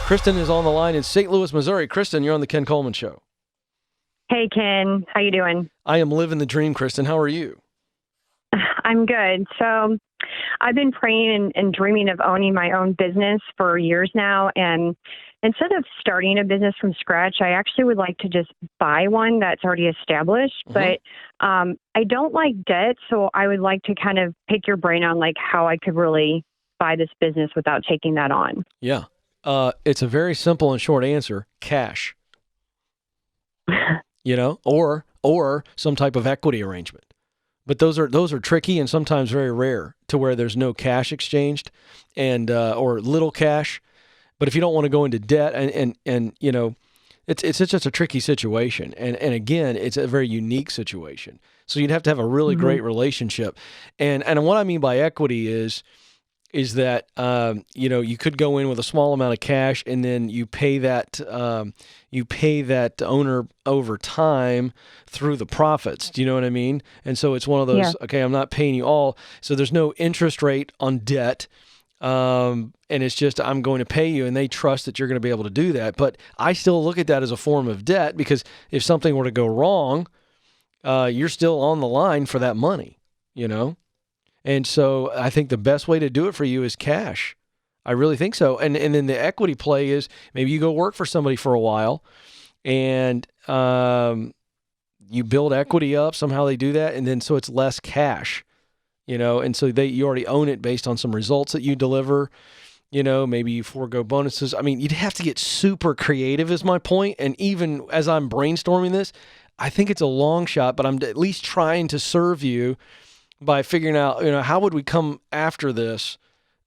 Kristen is on the line in St. Louis, Missouri. Kristen, you're on the Ken Coleman Show. Hey, Ken. How you doing? I am living the dream, Kristen. How are you? I'm good. So I've been praying and dreaming of owning my own business for years now. And instead of starting a business from scratch, I actually would like to just buy one that's already established. But I don't like debt. So I would like to kind of pick your brain on like how I could really buy this business without taking that on. Yeah. It's a very simple and short answer: cash. Or some type of equity arrangement. But those are tricky and sometimes very rare to where there's no cash exchanged and or little cash. But if you don't want to go into debt and it's just a tricky situation. And again, it's a very unique situation. So you'd have to have a really great relationship. And what I mean by equity is that you could go in with a small amount of cash and then you pay that owner over time through the profits. Do you know what I mean? And so it's one of those, okay, I'm not paying you all. So there's no interest rate on debt. And it's just, I'm going to pay you, and they trust that you're going to be able to do that. But I still look at that as a form of debt, because if something were to go wrong, you're still on the line for that money, And so I think the best way to do it for you is cash. I really think so. And then the equity play is maybe you go work for somebody for a while and you build equity up. Somehow they do that. And then so it's less cash, and so you already own it based on some results that you deliver. Maybe you forego bonuses. I mean, you'd have to get super creative is my point. And even as I'm brainstorming this, I think it's a long shot, but I'm at least trying to serve you by figuring out, how would we come after this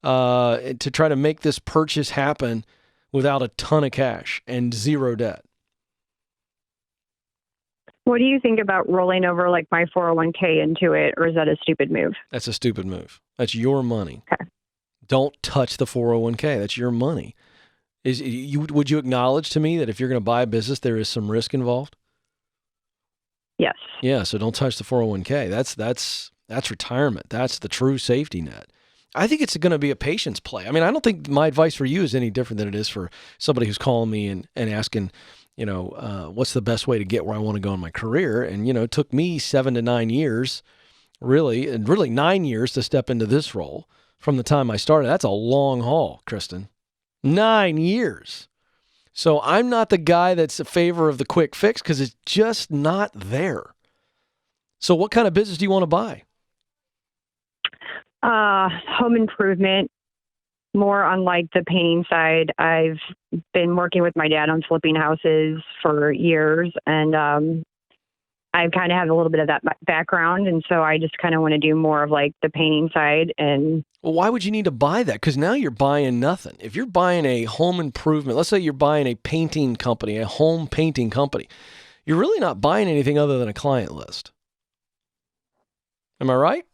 to try to make this purchase happen without a ton of cash and zero debt. What do you think about rolling over like my 401k into it, or is that a stupid move? That's a stupid move. That's your money. Okay. Don't touch the 401k. That's your money. Would you acknowledge to me that if you're going to buy a business, there is some risk involved? Yes. Yeah, so don't touch the 401k. That's retirement. That's the true safety net. I think it's going to be a patience play. I mean, I don't think my advice for you is any different than it is for somebody who's calling me and asking, what's the best way to get where I want to go in my career? And, it took me 7 to 9 years, really 9 years to step into this role from the time I started. That's a long haul, Kristen. 9 years. So I'm not the guy that's in favor of the quick fix because it's just not there. So what kind of business do you want to buy? Home improvement, more on like the painting side. I've been working with my dad on flipping houses for years, and I kind of have a little bit of that background, and so I just kind of want to do more of like the painting side. And well, why would you need to buy that? Because now you're buying nothing. If you're buying a home improvement, let's say you're buying a painting company, a home painting company, you're really not buying anything other than a client list. Am I right?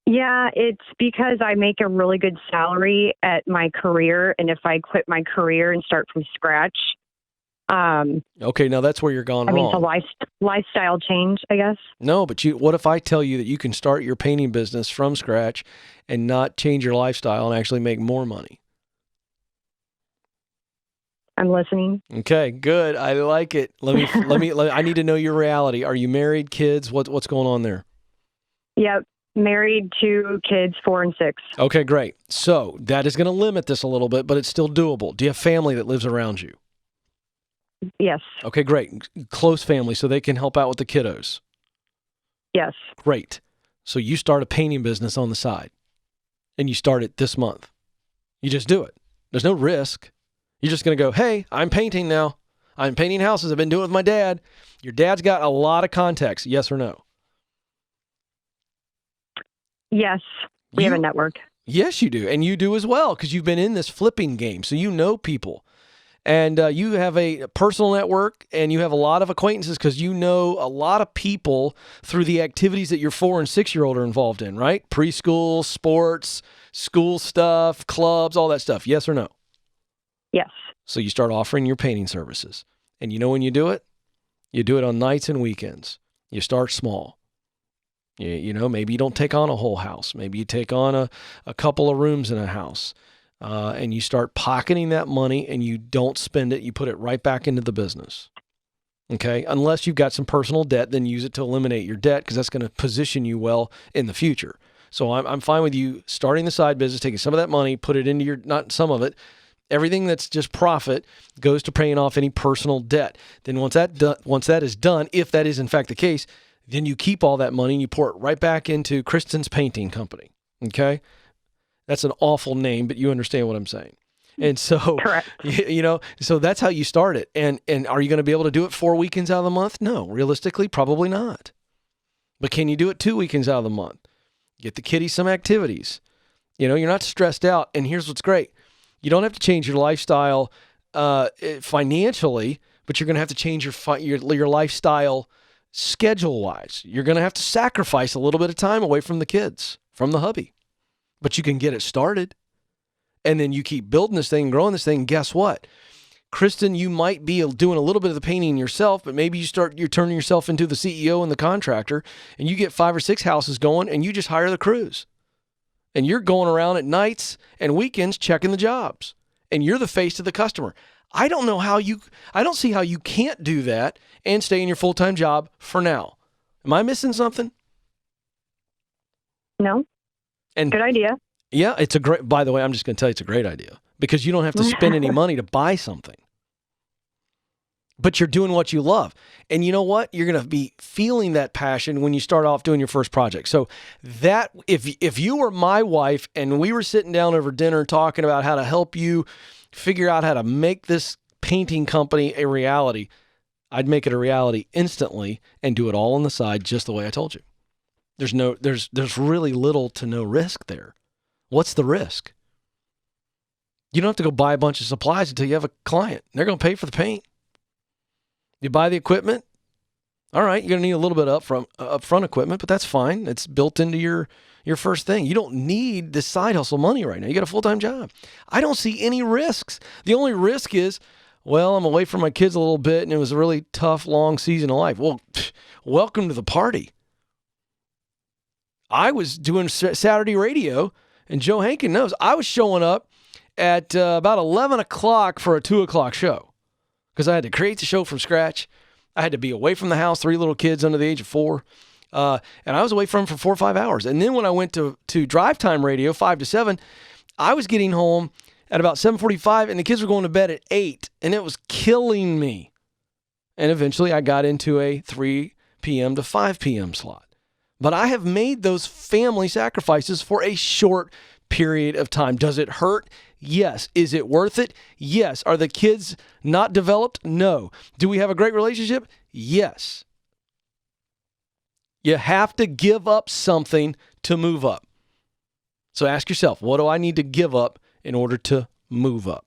Yeah, it's because I make a really good salary at my career, and if I quit my career and start from scratch, okay, now that's where you're gone wrong. I mean, it's a lifestyle change, I guess. No, but what if I tell you that you can start your painting business from scratch and not change your lifestyle and actually make more money? I'm listening. Okay, good. I like it. I need to know your reality. Are you married, kids? What's going on there? Yep. Married, 2 kids, 4 and 6. Okay, great. So that is going to limit this a little bit, but it's still doable. Do you have family that lives around you? Yes. Okay, great. Close family so they can help out with the kiddos? Yes. Great. So you start a painting business on the side, and you start it this month. You just do it. There's no risk. You're just going to go, hey, I'm painting now. I'm painting houses. I've been doing it with my dad. Your dad's got a lot of contacts. Yes or no? Yes. We have a network. Yes, you do. And you do as well, because you've been in this flipping game. So you know people. And you have a personal network, and you have a lot of acquaintances because you know a lot of people through the activities that your 4 and 6-year-old are involved in, right? Preschool, sports, school stuff, clubs, all that stuff. Yes or no? Yes. So you start offering your painting services. And you know when you do it? You do it on nights and weekends. You start small. Maybe you don't take on a whole house. Maybe you take on a couple of rooms in a house. and you start pocketing that money and you don't spend it. You put it right back into the business. Okay. Unless you've got some personal debt, then use it to eliminate your debt because that's going to position you well in the future. So I'm fine with you starting the side business, taking some of that money, put it into your, not some of it, everything that's just profit goes to paying off any personal debt. Then once that is done, if that is in fact the case, then you keep all that money and you pour it right back into Kristen's Painting Company. Okay. That's an awful name, but you understand what I'm saying. And so, correct. So that's how you start it. And are you going to be able to do it 4 weekends out of the month? No, realistically, probably not. But can you do it 2 weekends out of the month? Get the kiddies some activities. You're not stressed out. And here's what's great. You don't have to change your lifestyle financially, but you're going to have to change your lifestyle schedule-wise. You're going to have to sacrifice a little bit of time away from the kids, from the hubby. But you can get it started. And then you keep building this thing, growing this thing. And guess what? Kristen, you might be doing a little bit of the painting yourself, but maybe you're turning yourself into the CEO and the contractor, and you get 5 or 6 houses going, and you just hire the crews. And you're going around at nights and weekends checking the jobs, and you're the face to the customer. I don't see how you can't do that and stay in your full-time job for now. Am I missing something? No. And good idea. Yeah, by the way, I'm just going to tell you it's a great idea because you don't have to spend any money to buy something. But you're doing what you love. And you know what? You're going to be feeling that passion when you start off doing your first project. So that if you were my wife and we were sitting down over dinner talking about how to help you figure out how to make this painting company a reality, I'd make it a reality instantly and do it all on the side just the way I told you. There's really little to no risk there. What's the risk? You don't have to go buy a bunch of supplies until you have a client. They're going to pay for the paint. You buy the equipment. All right, you're going to need a little bit of upfront equipment, but that's fine. It's built into your first thing. You don't need this side hustle money right now. You got a full-time job. I don't see any risks. The only risk is, well, I'm away from my kids a little bit, and it was a really tough, long season of life. Well, welcome to the party. I was doing Saturday radio, and Joe Hankin knows. I was showing up at about 11 o'clock for a 2 o'clock show because I had to create the show from scratch. I had to be away from the house, 3 little kids under the age of 4. And I was away from them for 4 or 5 hours. And then when I went to drive time radio, 5 to 7, I was getting home at about 7:45, and the kids were going to bed at 8, and it was killing me. And eventually I got into a 3 p.m. to 5 p.m. slot. But I have made those family sacrifices for a short period of time. Does it hurt? Yes. Is it worth it? Yes. Are the kids not developed? No. Do we have a great relationship? Yes. You have to give up something to move up. So ask yourself, what do I need to give up in order to move up?